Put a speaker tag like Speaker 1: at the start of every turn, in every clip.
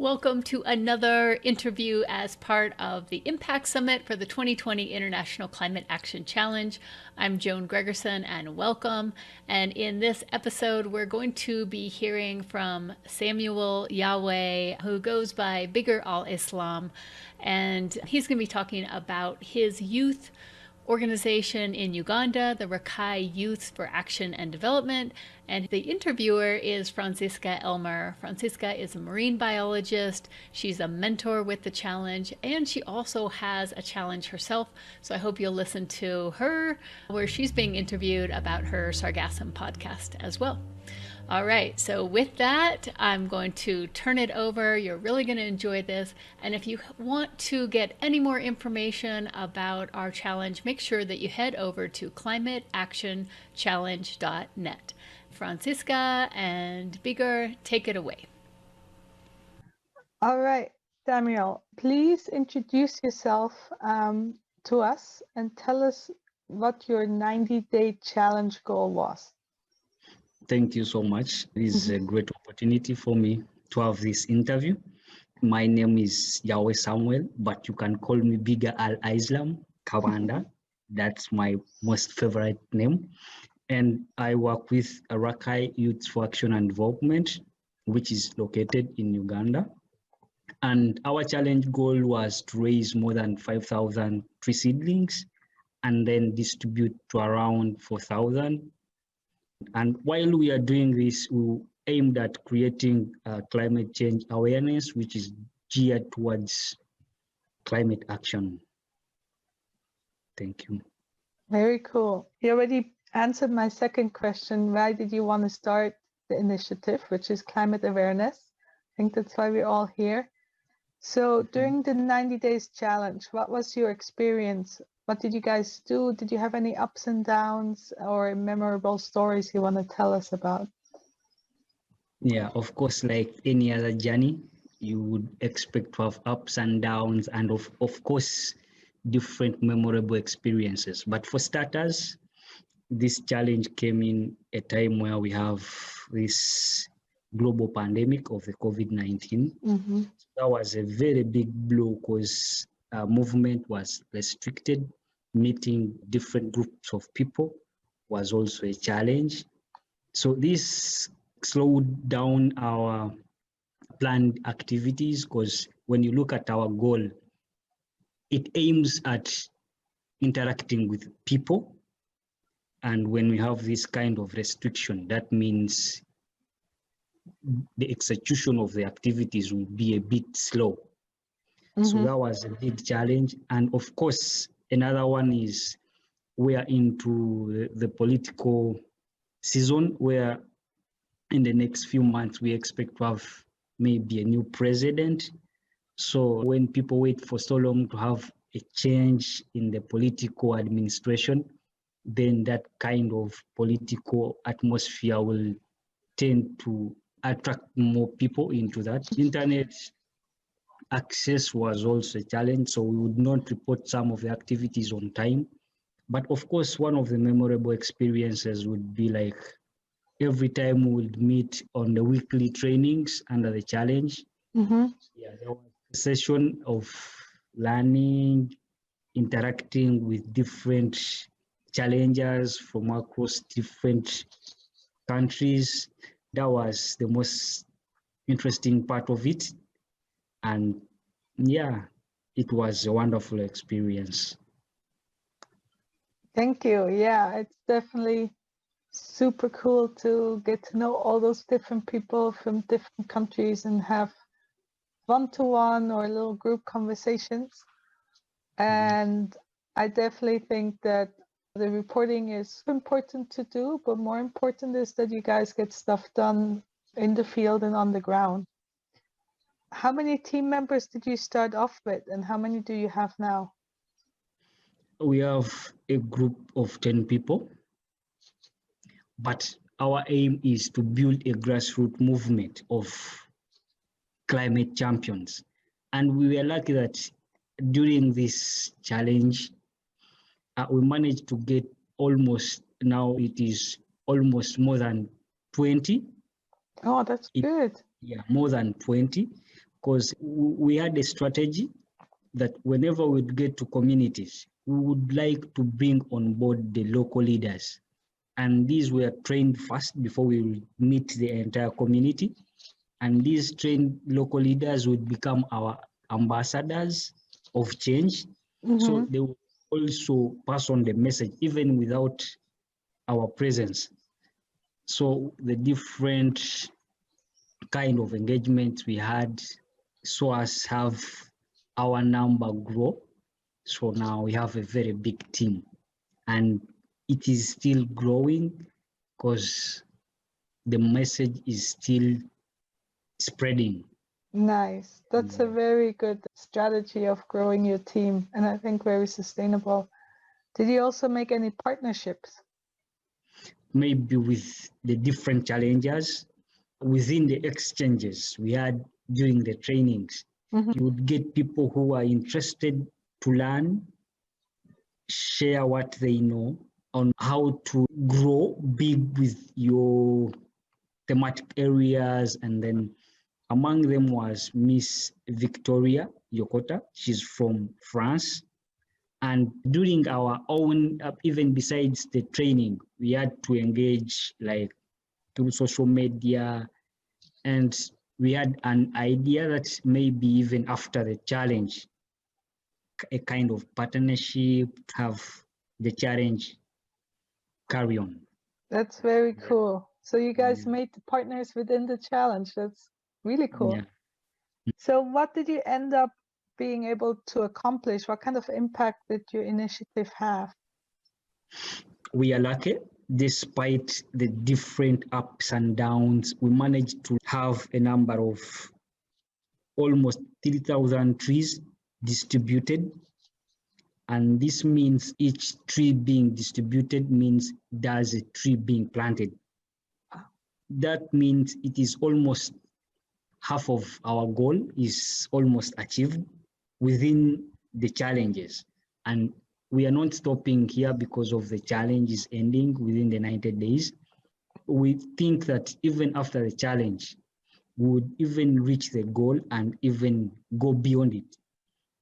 Speaker 1: Welcome to another interview as part of the Impact Summit for the 2020 International Climate Action Challenge. I'm Joan Gregerson and welcome. And in this episode, we're going to be hearing from Samuel Yawe, who goes by Bigger Al-Islam. And he's going to be talking about his youth organization in Uganda, the Rakai Youths for Action and Development. And the interviewer is Franziska Elmer. Franziska is a marine biologist. She's a mentor with the challenge, and she also has a challenge herself. So I hope you'll listen to her where she's being interviewed about her Sargassum podcast as well. All right, so with that, I'm going to turn it over. You're really going to enjoy this. And if you want to get any more information about our challenge, make sure that you head over to climateactionchallenge.net. Franziska and Bigger, take it away.
Speaker 2: All right, Samuel, please introduce yourself to us and tell us what your 90-day challenge goal was.
Speaker 3: Thank you so much. This is a great opportunity for me to have this interview. My name is Yawe Samuel, but you can call me Bigger Al-Islam Kawanda. That's my most favorite name. And I work with Rakai Youths for Action and Development, which is located in Uganda. And our challenge goal was to raise more than 5,000 tree seedlings and then distribute to around 4,000. And while we are doing this, we aimed at creating climate change awareness, which is geared towards climate action. Thank you.
Speaker 2: Very cool. You already answered my second question. Why did you want to start the initiative, which is climate awareness? I think that's why we're all here. So during the 90 days challenge, what was your experience? What did you guys do? Did you have any ups and downs or memorable stories you want to tell us about?
Speaker 3: Yeah, of course, like any other journey, you would expect to have ups and downs and of course, different memorable experiences. But for starters, this challenge came in a time where we have this global pandemic of the COVID-19. So that was a very big blow because movement was restricted. Meeting different groups of people was also a challenge. So this slowed down our planned activities because when you look at our goal, it aims at interacting with people. And when we have this kind of restriction, that means the execution of the activities will be a bit slow. So that was a big challenge. And of course, another one is we are into the political season where in the next few months, we expect to have maybe a new president. So when people wait for so long to have a change in the political administration, then that kind of political atmosphere will tend to attract more people into that. Internet access was also a challenge, so we would not report some of the activities on time. But of course, one of the memorable experiences would be like every time we would meet on the weekly trainings under the challenge. Yeah, there was a session of learning, interacting with different challengers from across different countries. That was the most interesting part of it. And yeah, it was a wonderful experience.
Speaker 2: Thank you. Yeah, it's definitely super cool to get to know all those different people from different countries and have one-to-one or little group conversations. And I definitely think that the reporting is important to do, but more important is that you guys get stuff done in the field and on the ground. How many team members did you start off with and how many do you have now?
Speaker 3: We have a group of 10 people, but our aim is to build a grassroots movement of climate champions. And we were lucky that during this challenge, we managed to get almost, now it is almost more than 20.
Speaker 2: Oh, that's good.
Speaker 3: Yeah, more than 20. because we had a strategy that whenever we'd get to communities, we would like to bring on board the local leaders. And these were trained first before we would meet the entire community. And these trained local leaders would become our ambassadors of change. So they will also pass on the message even without our presence. So the different kind of engagements we had saw us have our number grow. So now we have a very big team, and it is still growing because the message is still spreading.
Speaker 2: Nice. That's a very good strategy of growing your team, and I think very sustainable. Did you also make any partnerships?
Speaker 3: Maybe with the different challenges within the exchanges we had during the trainings. You would get people who are interested to learn, share what they know on how to grow big with your thematic areas. And then among them was Miss Victoria Yokota. She's from France. And during our own, even besides the training, we had to engage like through social media, and we had an idea that maybe even after the challenge, a kind of partnership, have the challenge carry on.
Speaker 2: That's very cool. So you guys made the partners within the challenge. That's really cool.
Speaker 3: Yeah.
Speaker 2: So what did you end up being able to accomplish? What kind of impact did your initiative have?
Speaker 3: We are lucky. Despite the different ups and downs, we managed to have a number of almost 3,000 trees distributed. And this means each tree being distributed means there's a tree being planted. That means it is almost half of our goal is almost achieved within the challenges. And we are not stopping here because of the challenges ending within the 90 days. We think that even after the challenge, we would even reach the goal and even go beyond it.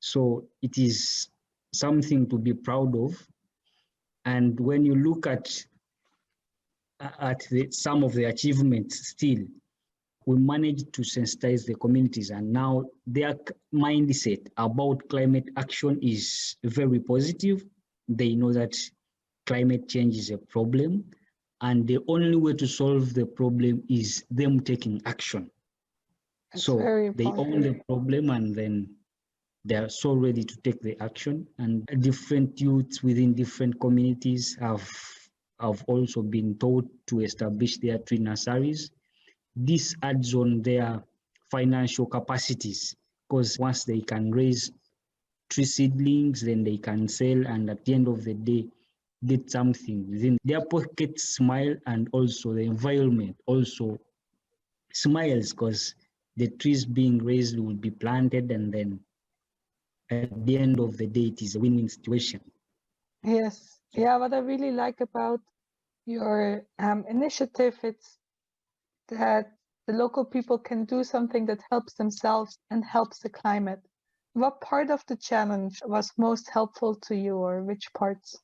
Speaker 3: So it is something to be proud of. And when you look at some of the achievements still, we managed to sensitize the communities, and now their mindset about climate action is very positive. They know that climate change is a problem, and the only way to solve the problem is them taking action.
Speaker 2: That's
Speaker 3: so
Speaker 2: very
Speaker 3: they own the problem, and then they are so ready to take the action. And different youths within different communities have also been taught to establish their tree nurseries. This adds on their financial capacities, because once they can raise tree seedlings, then they can sell, and at the end of the day, get something within their pockets, smile, and also the environment also smiles, because the trees being raised will be planted, and then at the end of the day, it is a win-win situation.
Speaker 2: Yes. Yeah, what I really like about your initiative, it's that the local people can do something that helps themselves and helps the climate. What part of the challenge was most helpful to you, or which parts?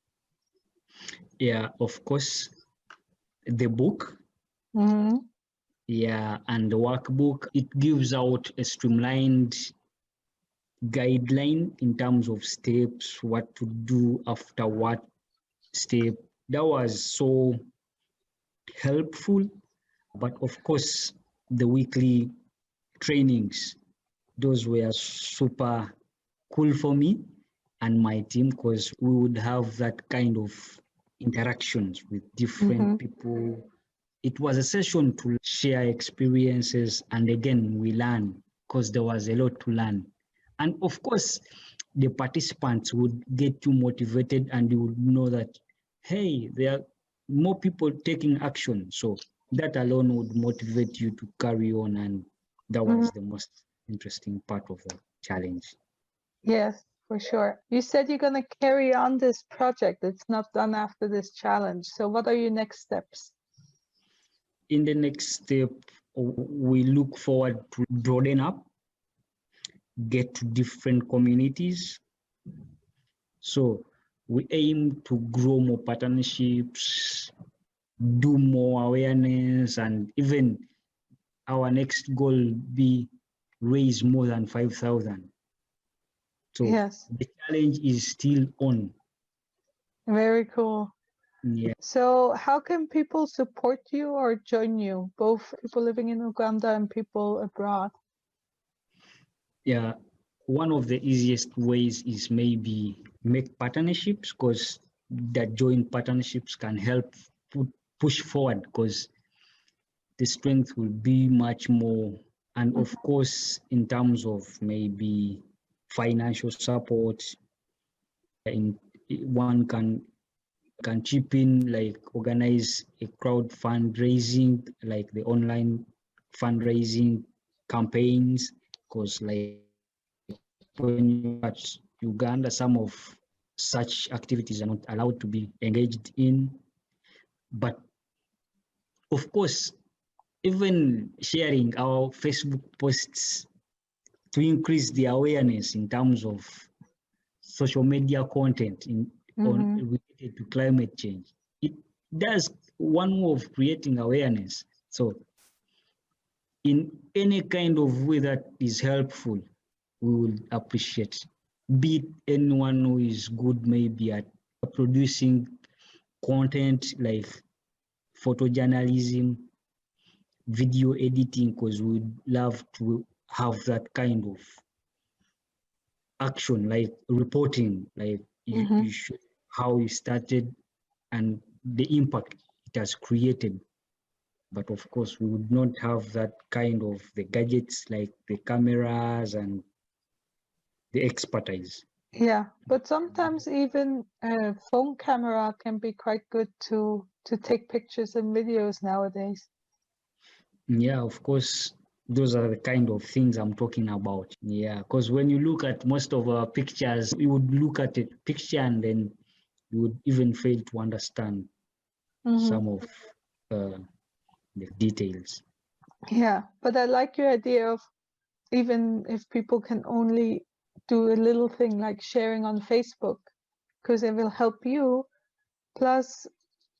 Speaker 3: Yeah, of course, the book. Yeah, and the workbook, it gives out a streamlined guideline in terms of steps, what to do after what step. That was so helpful. But of course, the weekly trainings, those were super cool for me and my team, because we would have that kind of interactions with different people. It was a session to share experiences, and again, we learn, because there was a lot to learn. And of course, the participants would get you motivated, and you would know that, hey, there are more people taking action. So that alone would motivate you to carry on, and that was the most interesting part of the challenge.
Speaker 2: Yes, for sure. You said you're going to carry on this project. It's not done after this challenge. So what are your next steps?
Speaker 3: In the next step, we look forward to broaden up get to different communities. So we aim to grow more partnerships, do more awareness, and even our next goal be raise more than 5,000. So
Speaker 2: Yes,
Speaker 3: the challenge is still on.
Speaker 2: very cool.
Speaker 3: Yeah.
Speaker 2: So how can people support you or join you, both people living in Uganda and people abroad?
Speaker 3: Yeah. One of the easiest ways is maybe make partnerships, because that joint partnerships can help push forward, because the strength will be much more. And of course, in terms of maybe financial support, in one can chip in, like organize a crowd fundraising, like the online fundraising campaigns, because like when you at Uganda, some of such activities are not allowed to be engaged in. But of course, even sharing our Facebook posts to increase the awareness in terms of social media content on related to climate change. It does one way of creating awareness. So in any kind of way that is helpful, we will appreciate. Be it anyone who is good maybe at producing content like photojournalism, video editing, because we'd love to have that kind of action, like reporting, like you show how you started and the impact it has created. But of course, we would not have that kind of the gadgets like the cameras and the expertise.
Speaker 2: Yeah, but sometimes even a phone camera can be quite good to take pictures and videos nowadays.
Speaker 3: Yeah, of course, those are the kind of things I'm talking about. Yeah, because when you look at most of our pictures, you would look at a picture and then you would even fail to understand some of the details.
Speaker 2: Yeah, but I like your idea of even if people can only do a little thing like sharing on Facebook, because it will help you. Plus,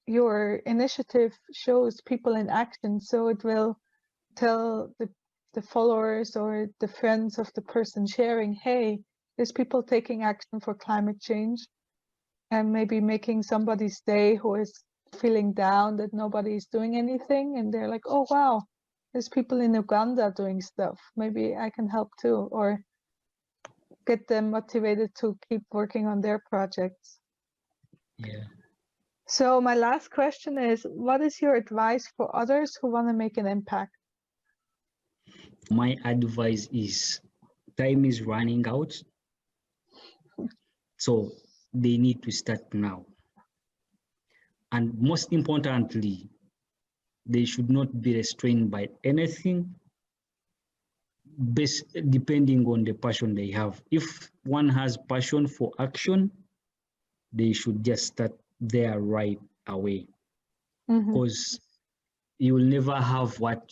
Speaker 2: your initiative shows people in action, so it will tell the followers or the friends of the person sharing, hey, there's people taking action for climate change, and maybe making somebody's day who is feeling down that nobody's doing anything, and they're like, oh wow, there's people in Uganda doing stuff, maybe I can help too, or get them motivated to keep working on their projects.
Speaker 3: Yeah.
Speaker 2: So my last question is, what is your advice for others who want to make an impact?
Speaker 3: My advice is time is running out, so they need to start now. And most importantly, they should not be restrained by anything based depending on the passion they have. If one has passion for action, they should just start there right away, because you will never have what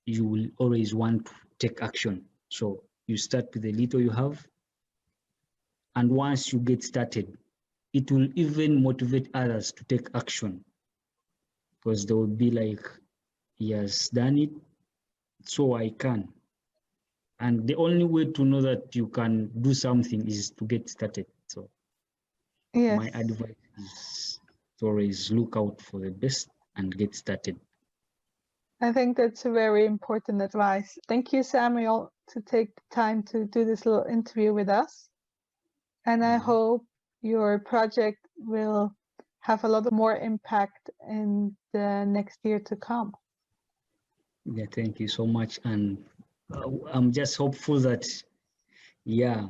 Speaker 3: you will always want to take action. So you start with the little you have, and once you get started, it will even motivate others to take action, because they will be like, he has done it, so I can. And the only way to know that you can do something is to get started. So my
Speaker 2: Yes,
Speaker 3: advice is to always look out for the best and get started.
Speaker 2: I think that's a very important advice. Thank you, Samuel, to take the time to do this little interview with us. And I hope your project will have a lot more impact in the next year to come.
Speaker 3: Yeah, thank you so much. And I'm just hopeful that, yeah,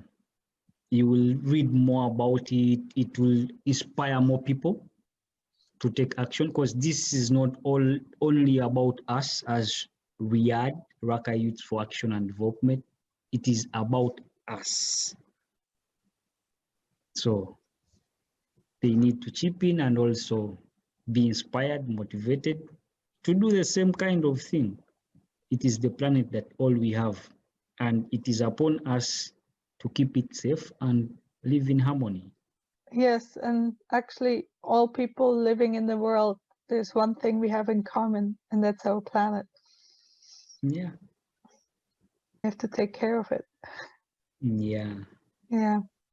Speaker 3: you will read more about it. It will inspire more people to take action, because this is not only about us as Riyadh, Rakai Youths for Action and Development. It is about us. So they need to chip in and also be inspired, motivated to do the same kind of thing. It is the planet that all we have, and it is upon us to keep it safe and live in harmony.
Speaker 2: Yes, and actually all people living in the world, there's one thing we have in common, and that's our planet.
Speaker 3: Yeah.
Speaker 2: We have to take care of it.
Speaker 3: Yeah.
Speaker 2: Yeah.